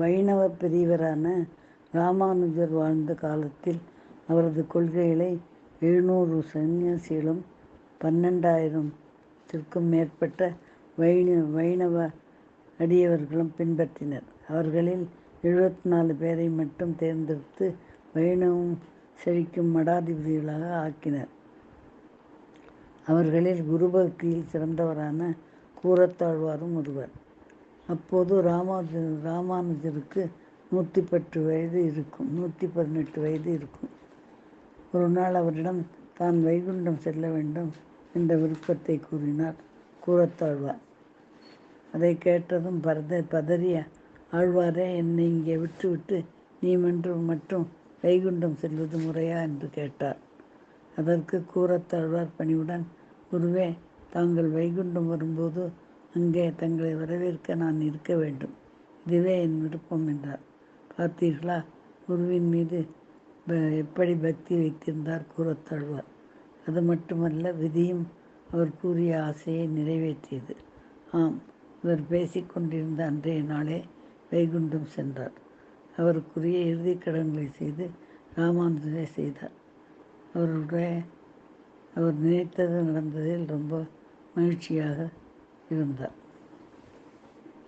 வைணவ பெரியவரான ராமானுஜர் வாழ்ந்த காலத்தில் அவரது கொள்கைகளை 700 சந்நியாசிகளும் 12,000த்திற்கும் மேற்பட்ட வைணவ அடியவர்களும் பின்பற்றினர். அவர்களில் 74 பேரை மட்டும் தேர்ந்தெடுத்து வைணவம் செழிக்கும் மடாதிபதிகளாக ஆக்கினர். அவர்களில் குருபக்தியில் சிறந்தவரான கூரத்தாழ்வாரும் ஒருவர். அப்போது ராமானுஜருக்கு 118 வயது இருக்கும். ஒரு நாள் அவரிடம் தான் வைகுண்டம் செல்ல வேண்டும் என்ற விருப்பத்தை கூறினார் கூரத்தாழ்வார். அதை கேட்டதும் பதறிய ஆழ்வாரே, என்னை இங்கே விட்டுவிட்டு நீ மட்டும் வைகுண்டம் செல்வது முறையா என்று கேட்டார். அதற்கு கூரத்தாழ்வார் பணிவுடன், குருவே, தாங்கள் வைகுண்டம் வரும்போது அங்கே தங்களை வரவேற்க நான் இருக்க வேண்டும். இதுவே என் விருப்பம் என்றார். பார்த்தீர்களா, குருவின் மீது எப்படி பக்தி வைத்திருந்தார் கூரத்தாழ்வார். அது மட்டுமல்ல, விதியும் அவர் கூறிய ஆசையை நிறைவேற்றியது. ஆம், இவர் பேசிக்கொண்டிருந்த அன்றைய நாளே வைகுண்டம் சென்றார். அவருக்குரிய இறுதிக் கடன்களை செய்து ராமானுஜரை செய்தார். அவர் நினைத்தது நடந்ததில் ரொம்ப மகிழ்ச்சியாக இருந்தார்.